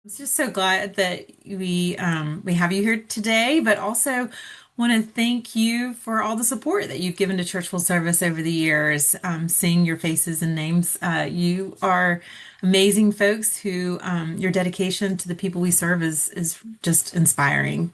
I'm just so glad that we have you here today, but also want to thank you for all the support that you've given to Church World Service over the years. Seeing your faces and names, you are amazing folks who your dedication to the people we serve is just inspiring.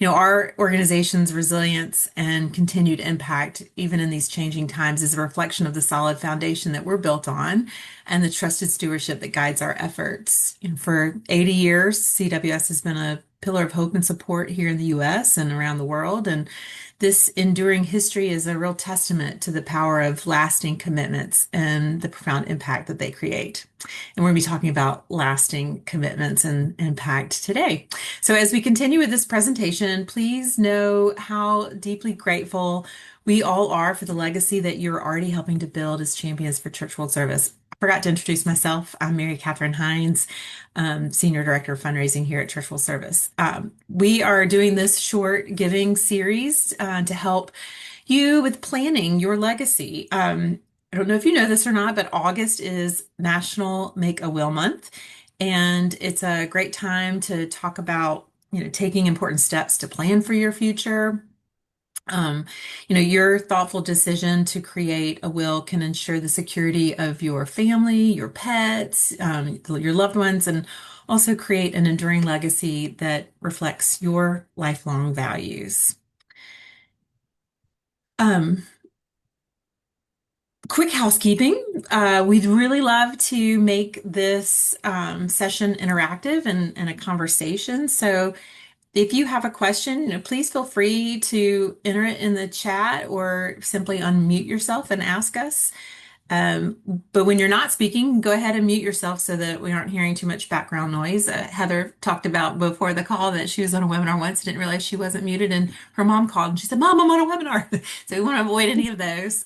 Our organization's resilience and continued impact, even in these changing times, is a reflection of the solid foundation that we're built on and the trusted stewardship that guides our efforts. For 80 years, CWS has been a pillar of hope and support here in the US and around the world. And this enduring history is a real testament to the power of lasting commitments and the profound impact that they create. And we're going to be talking about lasting commitments and impact today. So, as we continue with this presentation, please know how deeply grateful we all are for the legacy that you're already helping to build as champions for Church World Service. I forgot to introduce myself. I'm Mary Catherine Hines, Senior Director of Fundraising here at Church World Service. We are doing this short giving series to help you with planning your legacy. I don't know if you know this or not, but August is National Make a Will Month, and it's a great time to talk about, taking important steps to plan for your future. Um, your thoughtful decision to create a will can ensure the security of your family, your pets, your loved ones, and also create an enduring legacy that reflects your lifelong values. Um, Quick housekeeping. We'd really love to make this session interactive and a conversation. So if you have a question, please feel free to enter it in the chat or simply unmute yourself and ask us. Um, but when you're not speaking, go ahead and mute yourself so that we aren't hearing too much background noise. Heather talked about before the call that she was on a webinar once, didn't realize she wasn't muted, and her mom called and she said, "Mom, I'm on a webinar." So we want to avoid any of those.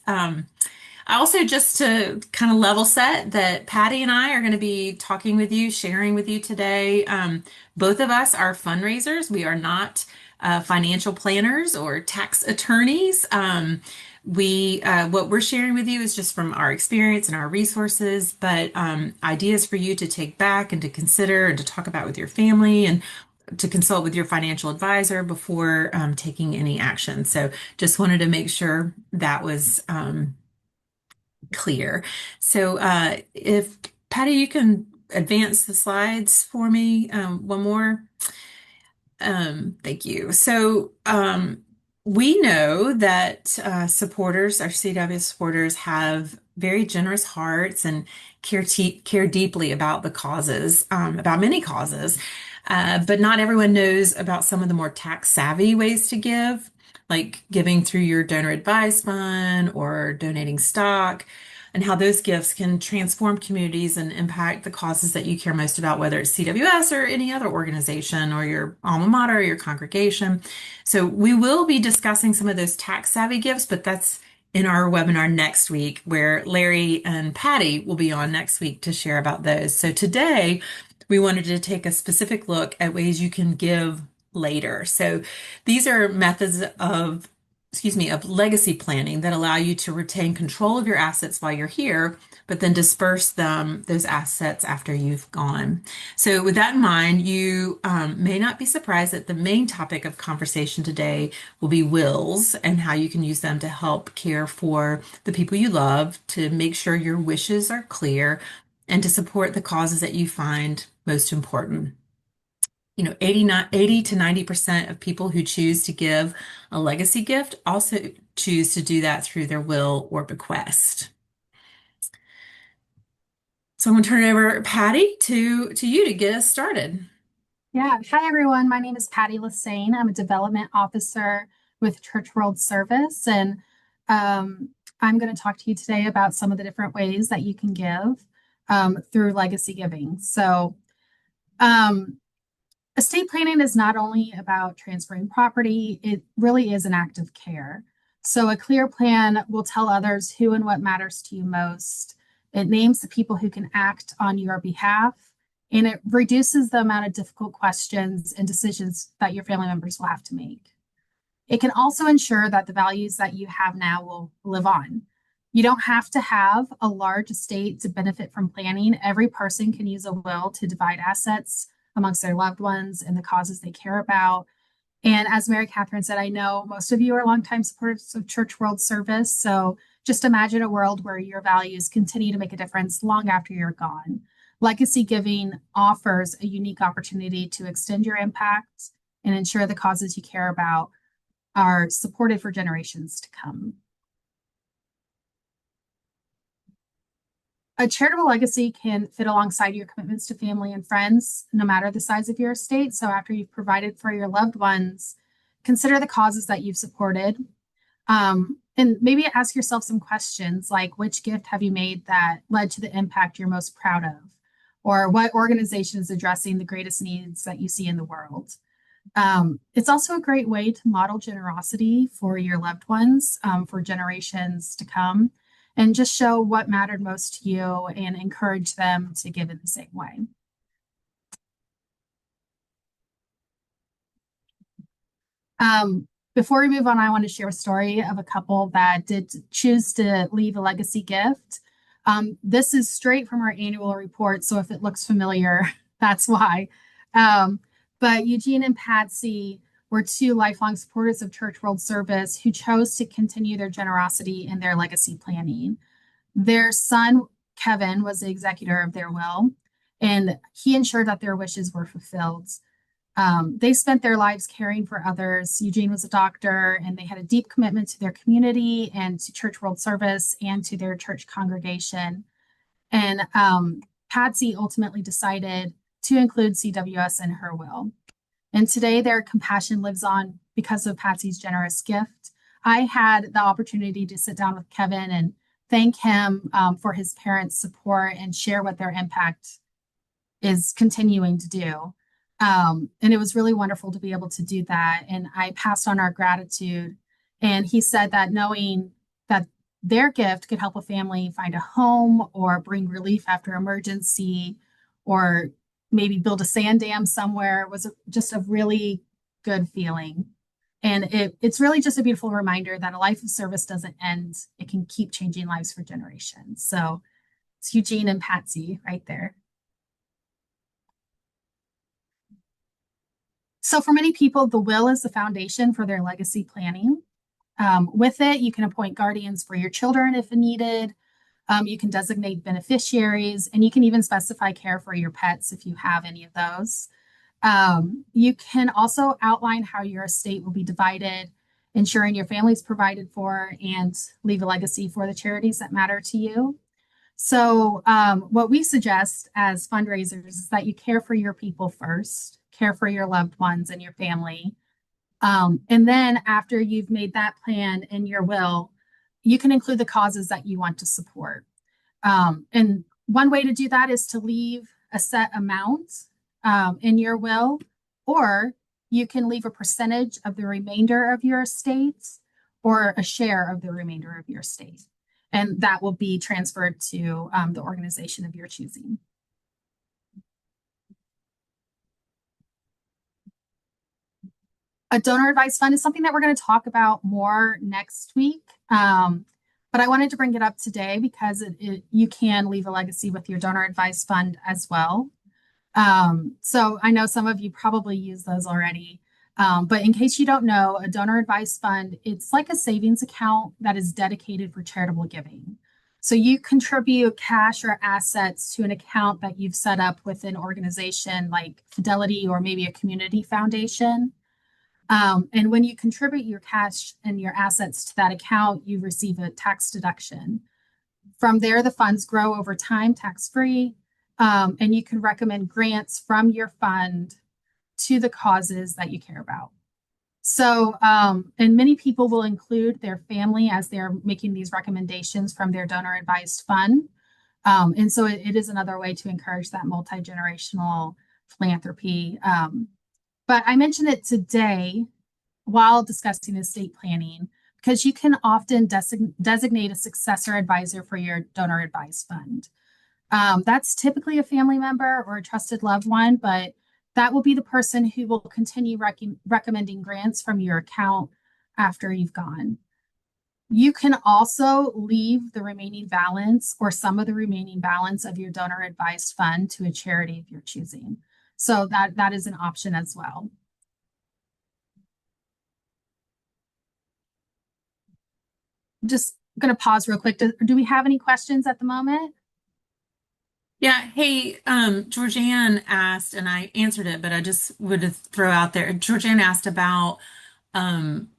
I also, just to kind of level set, that Patty and I are going to be talking with you, sharing with you today. Both of us are fundraisers. We are not financial planners or tax attorneys. What we're sharing with you is just from our experience and our resources, but ideas for you to take back and to consider and to talk about with your family and to consult with your financial advisor before taking any action. So just wanted to make sure that was clear. So if Patty, you can advance the slides for me one more. Thank you. So we know that supporters, our CWS supporters, have very generous hearts and care deeply about the causes, about many causes. But not everyone knows about some of the more tax savvy ways to give, like giving through your donor advised fund or donating stock, and how those gifts can transform communities and impact the causes that you care most about, whether it's CWS or any other organization or your alma mater or your congregation. So we will be discussing some of those tax savvy gifts, but that's in our webinar next week, where Larry and Patty will be on next week to share about those. So today we wanted to take a specific look at ways you can give later. So these are methods of legacy planning that allow you to retain control of your assets while you're here, but then disperse those assets after you've gone. So with that in mind, you may not be surprised that the main topic of conversation today will be wills and how you can use them to help care for the people you love, to make sure your wishes are clear, and to support the causes that you find most important. 80 to 90% of people who choose to give a legacy gift also choose to do that through their will or bequest. So I'm going to turn it over, Patty, to you to get us started. Yeah. Hi, everyone. My name is Patty Lassane. I'm a development officer with Church World Service, and I'm going to talk to you today about some of the different ways that you can give through legacy giving. So estate planning is not only about transferring property, it really is an act of care. So a clear plan will tell others who and what matters to you most. It names the people who can act on your behalf, and it reduces the amount of difficult questions and decisions that your family members will have to make. It can also ensure that the values that you have now will live on. You don't have to have a large estate to benefit from planning. Every person can use a will to divide assets amongst their loved ones and the causes they care about. And as Mary Catherine said, I know most of you are longtime supporters of Church World Service. So just imagine a world where your values continue to make a difference long after you're gone. Legacy giving offers a unique opportunity to extend your impact and ensure the causes you care about are supported for generations to come. A charitable legacy can fit alongside your commitments to family and friends, no matter the size of your estate. So after you've provided for your loved ones, consider the causes that you've supported. And maybe ask yourself some questions like, which gift have you made that led to the impact you're most proud of? Or what organization is addressing the greatest needs that you see in the world? It's also a great way to model generosity for your loved ones, for generations to come, and just show what mattered most to you and encourage them to give in the same way. Before we move on, I want to share a story of a couple that did choose to leave a legacy gift. This is straight from our annual report, so if it looks familiar, that's why. But Eugene and Patsy were two lifelong supporters of Church World Service who chose to continue their generosity in their legacy planning. Their son, Kevin, was the executor of their will, and he ensured that their wishes were fulfilled. They spent their lives caring for others. Eugene was a doctor, and they had a deep commitment to their community and to Church World Service and to their church congregation. And Patsy ultimately decided to include CWS in her will. And today their compassion lives on because of Patsy's generous gift. I had the opportunity to sit down with Kevin and thank him for his parents' support and share what their impact is continuing to do. And it was really wonderful to be able to do that. And I passed on our gratitude. And he said that knowing that their gift could help a family find a home or bring relief after emergency or maybe build a sand dam somewhere was just a really good feeling. And it's really just a beautiful reminder that a life of service doesn't end. It can keep changing lives for generations. So it's Eugene and Patsy right there. So for many people, the will is the foundation for their legacy planning. With it, you can appoint guardians for your children if needed. You can designate beneficiaries, and you can even specify care for your pets if you have any of those. You can also outline how your estate will be divided, ensuring your family's provided for, and leave a legacy for the charities that matter to you. So what we suggest as fundraisers is that you care for your people first, care for your loved ones and your family. And then after you've made that plan in your will, you can include the causes that you want to support. And one way to do that is to leave a set amount in your will, or you can leave a percentage of the remainder of your estate or a share of the remainder of your estate. And that will be transferred to the organization of your choosing. A donor advised fund is something that we're going to talk about more next week. But I wanted to bring it up today because you can leave a legacy with your donor advised fund as well. So I know some of you probably use those already. But in case you don't know, a donor advised fund, it's like a savings account that is dedicated for charitable giving. So you contribute cash or assets to an account that you've set up with an organization like Fidelity or maybe a community foundation. And when you contribute your cash and your assets to that account, you receive a tax deduction. From there, the funds grow over time, tax-free, and you can recommend grants from your fund to the causes that you care about. So, and many people will include their family as they're making these recommendations from their donor advised fund. And so it is another way to encourage that multi-generational philanthropy. But I mentioned it today while discussing estate planning because you can often designate a successor advisor for your donor advised fund. That's typically a family member or a trusted loved one, but that will be the person who will continue recommending grants from your account after you've gone. You can also leave the remaining balance or some of the remaining balance of your donor advised fund to a charity of your choosing. So that is an option as well. Just going to pause real quick. Do we have any questions at the moment? Yeah, hey, Georgianne asked, and I answered it, but I just would throw out there. Georgianne asked about um,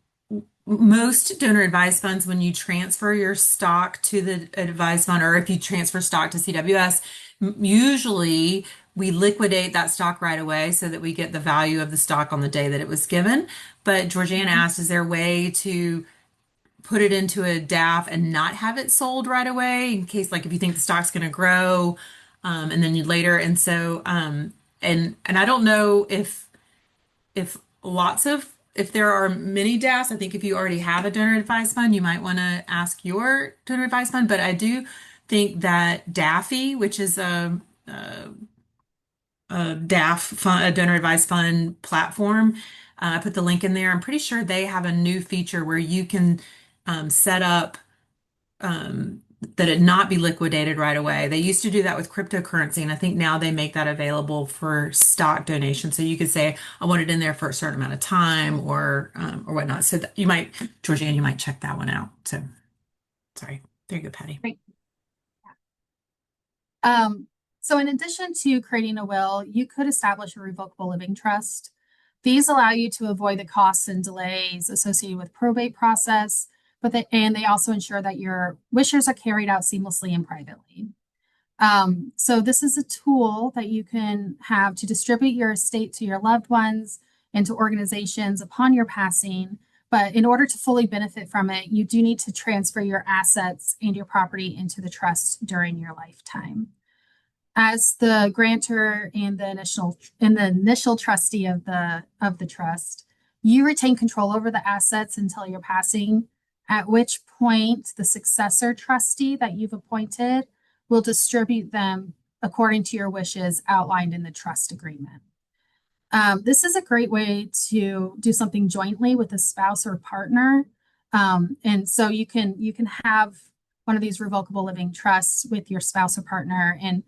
most donor advised funds when you transfer your stock to the advised fund, or if you transfer stock to CWS, usually we liquidate that stock right away so that we get the value of the stock on the day that it was given. But Georgianne Mhm. asked, is there a way to put it into a DAF and not have it sold right away in case, like, if you think the stock's going to grow, and then you later, and so, and I don't know if lots of if there are many DAFs. I think if you already have a donor advised fund, you might want to ask your donor advised fund. But I do think that DAFI, which is a DAF fund, a donor advised fund platform. I put the link in there. I'm pretty sure they have a new feature where you can set up that it not be liquidated right away. They used to do that with cryptocurrency, and I think now they make that available for stock donation. So you could say, I want it in there for a certain amount of time or whatnot. So that you might, Georgianne, you might check that one out. So sorry. There you go, Patty. Great. Um, so in addition to creating a will, you could establish a revocable living trust. These allow you to avoid the costs and delays associated with probate process, and they also ensure that your wishes are carried out seamlessly and privately. So this is a tool that you can have to distribute your estate to your loved ones and to organizations upon your passing. But in order to fully benefit from it, you do need to transfer your assets and your property into the trust during your lifetime. As the grantor and the initial trustee of the trust, you retain control over the assets until your passing, at which point the successor trustee that you've appointed will distribute them according to your wishes outlined in the trust agreement. This is a great way to do something jointly with a spouse or partner. And so you can have one of these revocable living trusts with your spouse or partner, and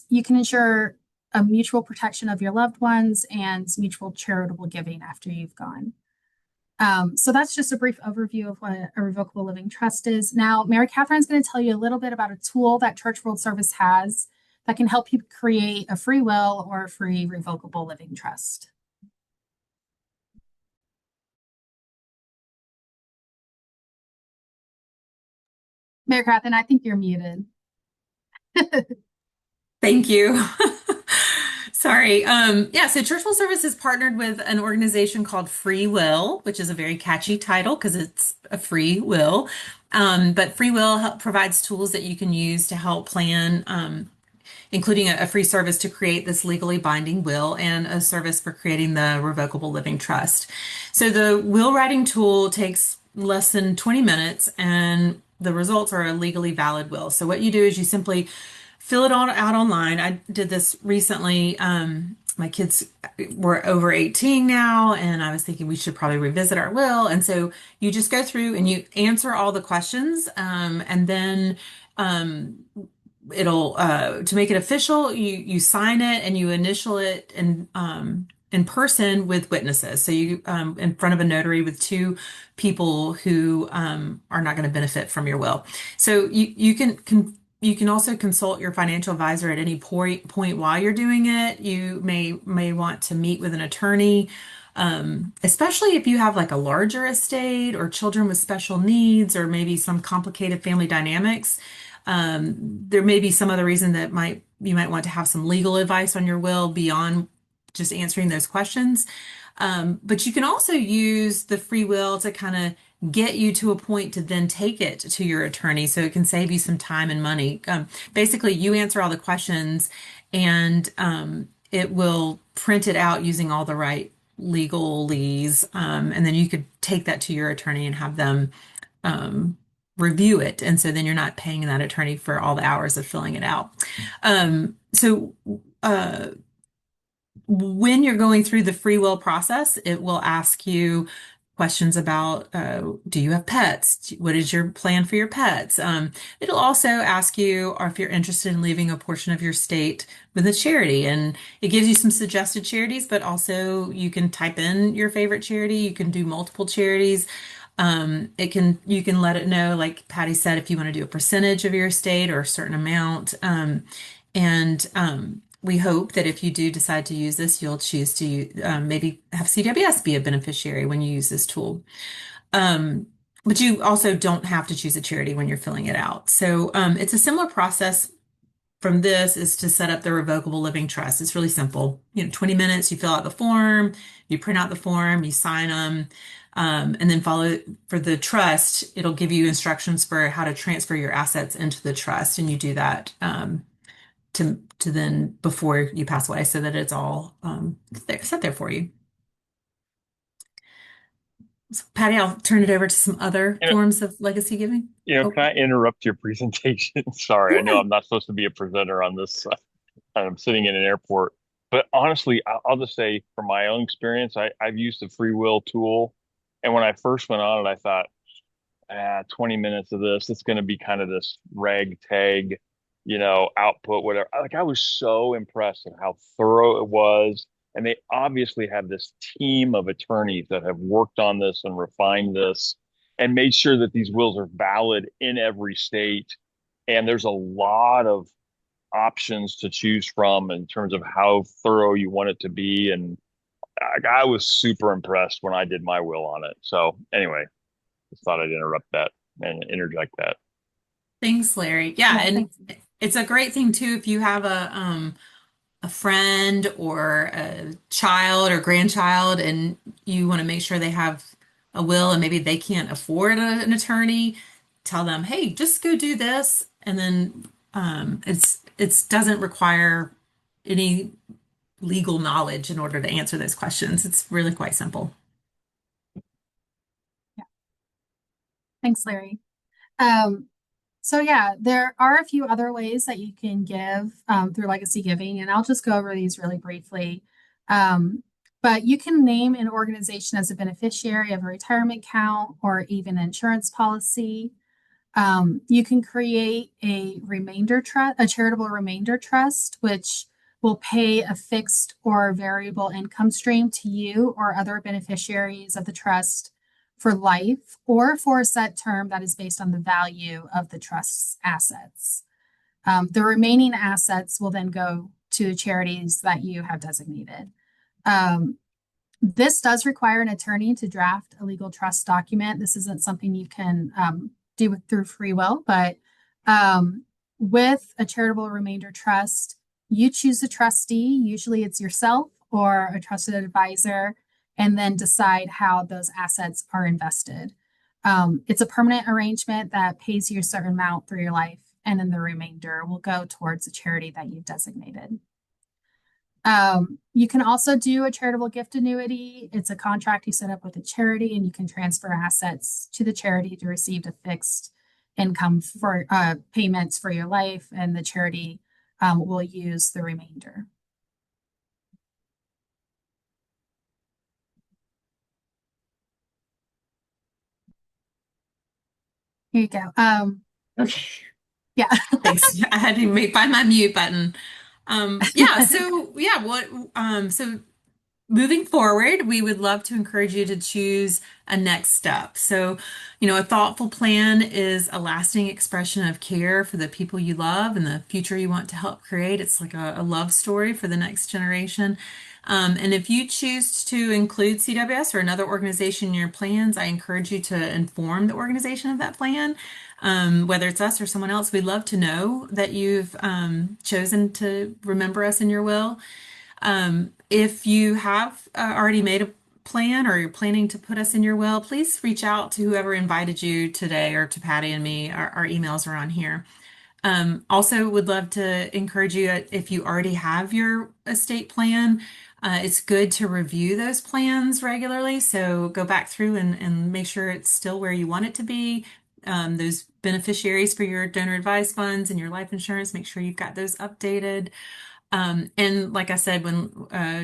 you can ensure a mutual protection of your loved ones and mutual charitable giving after you've gone. So that's just a brief overview of what a revocable living trust is. Now, Mary Catherine's going to tell you a little bit about a tool that Church World Service has that can help you create a free will or a free revocable living trust. Mary Catherine, I think you're muted. Thank you. Sorry. Yeah, so Churchville Service is partnered with an organization called Free Will, which is a very catchy title because it's a free will. But Free Will provides tools that you can use to help plan, including a free service to create this legally binding will and a service for creating the revocable living trust. So the will writing tool takes less than 20 minutes and the results are a legally valid will. So what you do is you simply fill it all out online. I did this recently. My kids were over 18 now, and I was thinking we should probably revisit our will. And so you just go through and you answer all the questions, and then um, it'll to make it official, you sign it and you initial it in person with witnesses. So you in front of a notary with two people who are not going to benefit from your will. So you can also consult your financial advisor at any point while you're doing it. You may want to meet with an attorney, especially if you have like a larger estate or children with special needs or maybe some complicated family dynamics. There may be some other reason that you might want to have some legal advice on your will beyond just answering those questions. But you can also use the free will to kind of get you to a point to then take it to your attorney so it can save you some time and money. Basically, you answer all the questions and it will print it out using all the right legalese. And then you could take that to your attorney and have them um, review it. And so then you're not paying that attorney for all the hours of filling it out. So when you're going through the free will process, it will ask you questions about do you have pets? What is your plan for your pets? It'll also ask you or if you're interested in leaving a portion of your state with a charity. And it gives you some suggested charities, but also you can type in your favorite charity. You can do multiple charities. You can let it know, like Patty said, if you want to do a percentage of your estate or a certain amount. We hope that if you do decide to use this, you'll choose to maybe have CWS be a beneficiary when you use this tool. But you also don't have to choose a charity when you're filling it out. So it's a similar process from this is to set up the revocable living trust. It's really simple. 20 minutes, you fill out the form, you print out the form, you sign them, and then follow for the trust. It'll give you instructions for how to transfer your assets into the trust, and you do that to then before you pass away, so that it's all set there for you. So, Patty, I'll turn it over to some other You know, forms of legacy giving. can Oh, I interrupt your presentation? Sorry, I know yeah. I'm not supposed to be a presenter on this. I'm sitting in an airport, but honestly, I'll just say from my own experience, I've used the free will tool, and when I first went on it, I thought, 20 minutes of this, it's going to be kind of this ragtag, output, whatever. Like I was so impressed at how thorough it was. And they obviously have this team of attorneys that have worked on this and refined this and made sure that these wills are valid in every state. And there's a lot of options to choose from in terms of how thorough you want it to be. And I was super impressed when I did my will on it. So anyway, just thought I'd interrupt that and interject that. Thanks, Larry. Yeah, Yeah, and thanks. it's a great thing too if you have a friend or a child or grandchild and you want to make sure they have a will and maybe they can't afford an attorney, tell them, hey, just go do this. And then it's doesn't require any legal knowledge in order to answer those questions. It's really quite simple. Yeah, thanks, Larry. Um, so yeah, there are a few other ways that you can give through legacy giving, and I'll just go over these really briefly. Um, but you can name an organization as a beneficiary of a retirement account or even insurance policy. You can create a remainder trust, a charitable remainder trust, which will pay a fixed or variable income stream to you or other beneficiaries of the trust for life or for a set term that is based on the value of the trust's assets. The remaining assets will then go to the charities that you have designated. Um, this does require an attorney to draft a legal trust document. This isn't something you can do through free will, but with a charitable remainder trust, you choose a trustee. Usually it's yourself or a trusted advisor, and then decide how those assets are invested. It's a permanent arrangement that pays you a certain amount through your life, and then the remainder will go towards a charity that you've designated. You can also do a charitable gift annuity. It's a contract you set up with a charity, and you can transfer assets to the charity to receive a fixed income for payments for your life, and the charity will use the remainder. Here you go. Okay. Yeah. Thanks. I had to find my mute button. Yeah, so yeah, so moving forward, we would love to encourage you to choose a next step. So, a thoughtful plan is a lasting expression of care for the people you love and the future you want to help create. It's like a love story for the next generation. And if you choose to include CWS or another organization in your plans, I encourage you to inform the organization of that plan. Whether it's us or someone else, we'd love to know that you've chosen to remember us in your will. If you have already made a plan or you're planning to put us in your will, please reach out to whoever invited you today or to Patty and me. Our emails are on here. Also, would love to encourage you if you already have your estate plan, it's good to review those plans regularly. So go back through and make sure it's still where you want it to be. Those beneficiaries for your donor advised funds and your life insurance, make sure you've got those updated. And like I said, when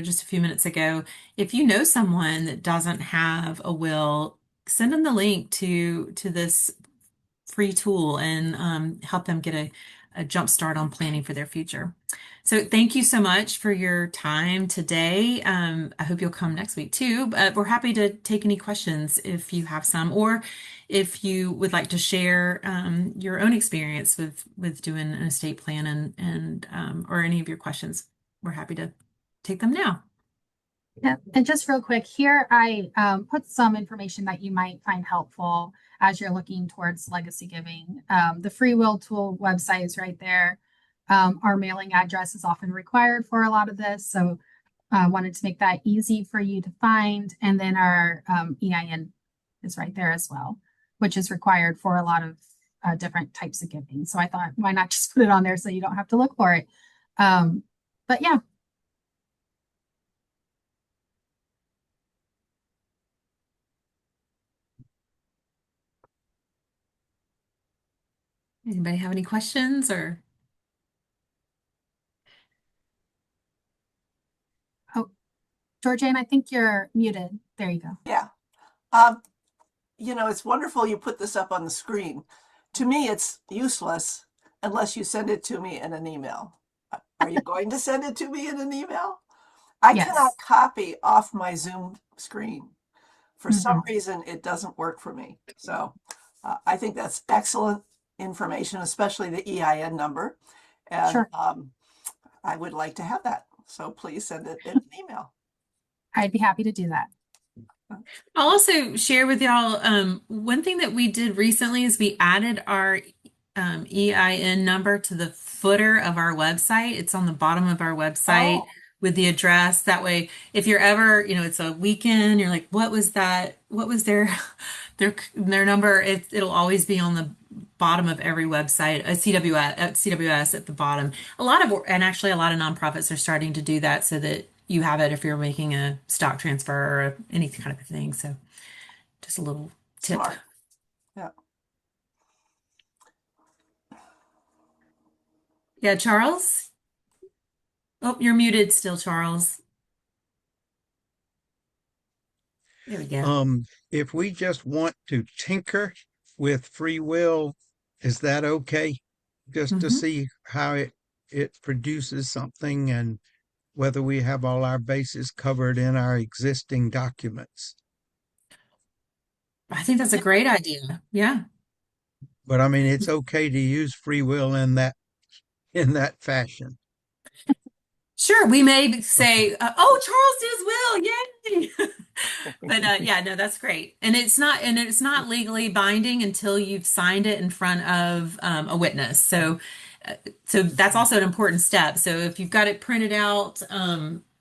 just a few minutes ago, if you know someone that doesn't have a will, send them the link to this free tool and help them get a jump start on planning for their future. So thank you so much for your time today. I hope you'll come next week too. But we're happy to take any questions if you have some, or if you would like to share your own experience with doing an estate plan and or any of your questions. We're happy to take them now. Yeah, and just real quick here, I put some information that you might find helpful as you're looking towards legacy giving. The Free Will Tool website is right there. Our mailing address is often required for a lot of this, so I wanted to make that easy for you to find. And then our EIN is right there as well, which is required for a lot of different types of giving. So I thought, why not just put it on there so you don't have to look for it? But yeah. Anybody have any questions or? Oh, Georgianne, I think you're muted. There you go. Yeah. It's wonderful you put this up on the screen. To me, it's useless unless you send it to me in an email. Are you going to send it to me in an email? I cannot Yes. copy off my Zoom screen. For some Mhm. reason, it doesn't work for me. So I think that's excellent information, especially the EIN number. And Sure. I would like to have that. So please send it in an email. I'd be happy to do that. I'll also share with y'all one thing that we did recently is we added our EIN number to the footer of our website. It's on the bottom of our website Oh, with the address. That way, if you're ever, it's a weekend, you're like, what was that? What was their their number? It'll always be on the bottom of every website, a CWS at the bottom. And actually a lot of nonprofits are starting to do that so that you have it if you're making a stock transfer or any kind of thing. So just a little tip. smart. Yeah. Yeah, Charles? Oh, you're muted still, Charles. There we go. If we just want to tinker with free will, is that okay? Just to Hmm. see how it produces something and whether we have all our bases covered in our existing documents. I think that's a great idea. Yeah. But I mean, it's okay to use free will in that fashion. Sure, we may Okay. say, oh, Charles does will, yay! But yeah, no, that's great. And it's not legally binding until you've signed it in front of a witness. So that's also an important step. So if you've got it printed out,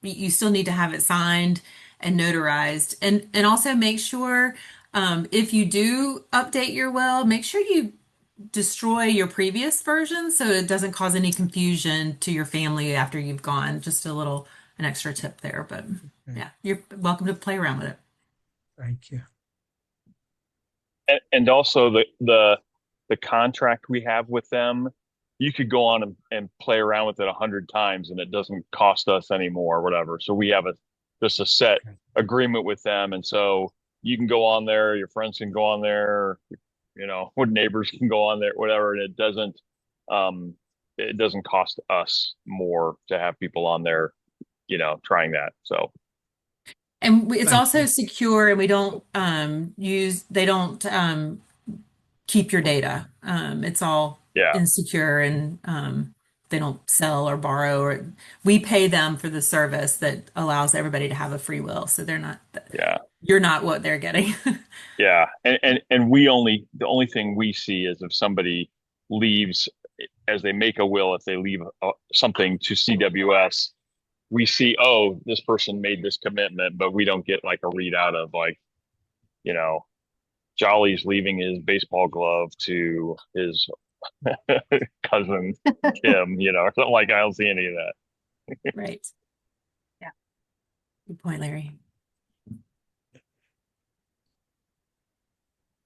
you still need to have it signed and notarized. And also make sure if you do update your will, make sure you destroy your previous version so it doesn't cause any confusion to your family after you've gone. Just an extra tip there, but Okay. yeah, you're welcome to play around with it. Thank you. And also the contract we have with them, you could go on and play around with it 100 times and it doesn't cost us any more or whatever. So we have just a set Okay. agreement with them. And so you can go on there, your friends can go on there, what neighbors can go on there, whatever. And um, it doesn't cost us more to have people on there, trying that. So And it's Thank also you. secure, and we don't they don't keep your data. It's all yeah, insecure, and they don't sell or borrow, or we pay them for the service that allows everybody to have a free will. So yeah. you're not what they're getting. Yeah, and the only thing we see is if somebody leaves as they make a will, if they leave something to CWS, we see, oh, this person made this commitment, but we don't get like a readout of like, you know, Jolly's leaving his baseball glove to his cousin Kim, or something like. I don't see any of that. Right. Yeah. Good point, Larry.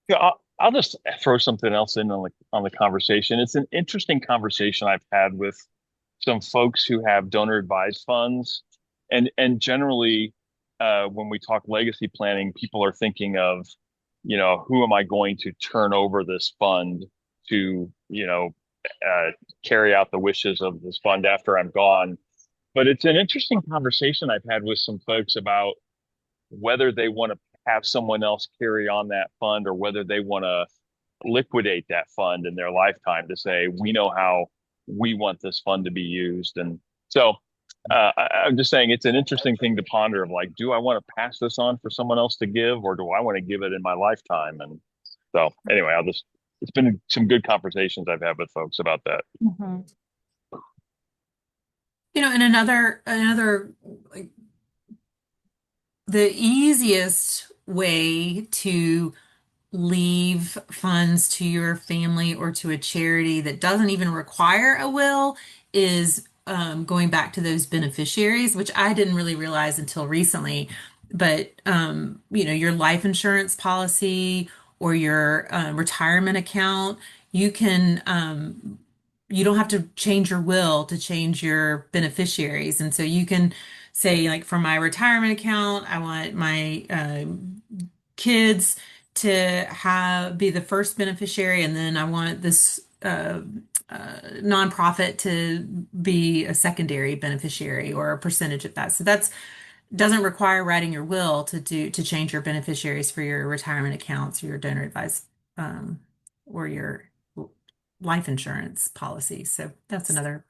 Yeah, I'll just throw something else in on the conversation. It's an interesting conversation I've had with some folks who have donor advised funds, and generally, when we talk legacy planning, people are thinking of, who am I going to turn over this fund to, carry out the wishes of this fund after I'm gone. But it's an interesting conversation I've had with some folks about whether they want to have someone else carry on that fund or whether they want to liquidate that fund in their lifetime to say, we know how we want this fund to be used. And so I'm just saying it's an interesting thing to ponder of like, do I want to pass this on for someone else to give, or do I want to give it in my lifetime? And so anyway, it's been some good conversations I've had with folks about that. Mhm. And another like, the easiest way to leave funds to your family or to a charity that doesn't even require a will is going back to those beneficiaries, which I didn't really realize until recently. But your life insurance policy or your retirement account, you can you don't have to change your will to change your beneficiaries, and so you can say like for my retirement account, I want my kids to have be the first beneficiary, and then I want this nonprofit to be a secondary beneficiary or a percentage of that. So that's doesn't require writing your will to change your beneficiaries for your retirement accounts or your donor advised or your life insurance policy. So that's another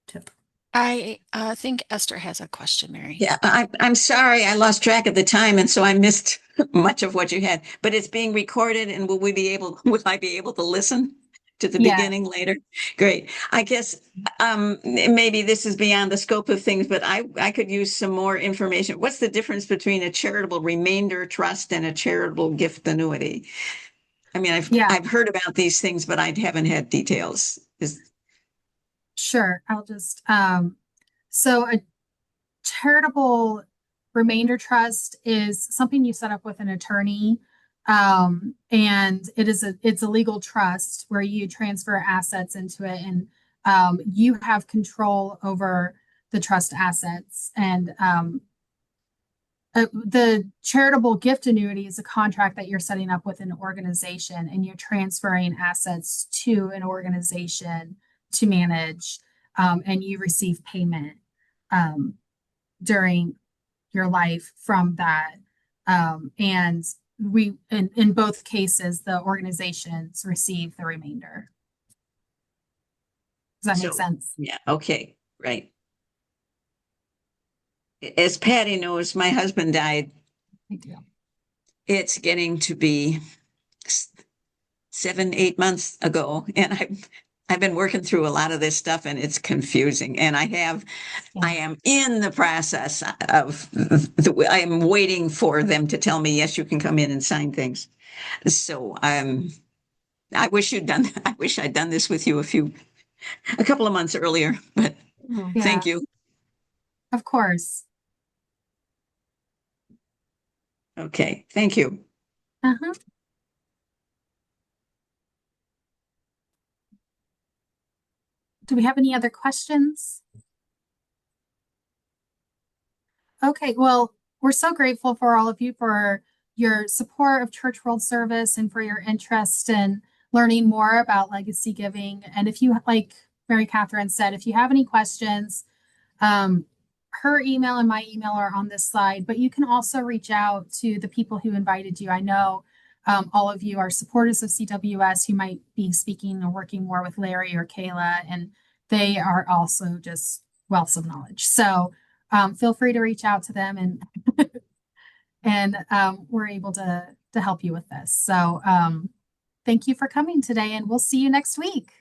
tip. I think Esther has a question, Mary. Yeah, I'm sorry I lost track of the time, and so I missed much of what you had. But it's being recorded, and will I be able to listen to the Yeah. beginning later? Great. I guess maybe this is beyond the scope of things, but I could use some more information. What's the difference between a charitable remainder trust and a charitable gift annuity? I mean, Yeah. I've heard about these things, but I haven't had details. Sure. I'll just so a charitable remainder trust is something you set up with an attorney. And it's a legal trust where you transfer assets into it, and you have control over the trust assets. And the charitable gift annuity is a contract that you're setting up with an organization, and you're transferring assets to an organization to manage, and you receive payment during your life from that. And we, in both cases, the organizations receive the remainder. Does that make sense? Yeah. Okay. Right. As Patty knows, my husband died. I do. It's getting to be 7, 8 months ago, and I've been working through a lot of this stuff, and it's confusing. And I am in the process of I am waiting for them to tell me, yes, you can come in and sign things. So I wish I'd done this with you a couple of months earlier, but Yeah, thank you. of course. Okay, thank you. Uh-huh. Do we have any other questions? Okay, well, we're so grateful for all of you for your support of Church World Service and for your interest in learning more about legacy giving. And if you, like Mary Catherine said, if you have any questions, her email and my email are on this slide, but you can also reach out to the people who invited you. I know all of you are supporters of CWS who might be speaking or working more with Larry or Kayla, and they are also just wealths of knowledge. So feel free to reach out to them, and we're able to help you with this. So thank you for coming today, and we'll see you next week.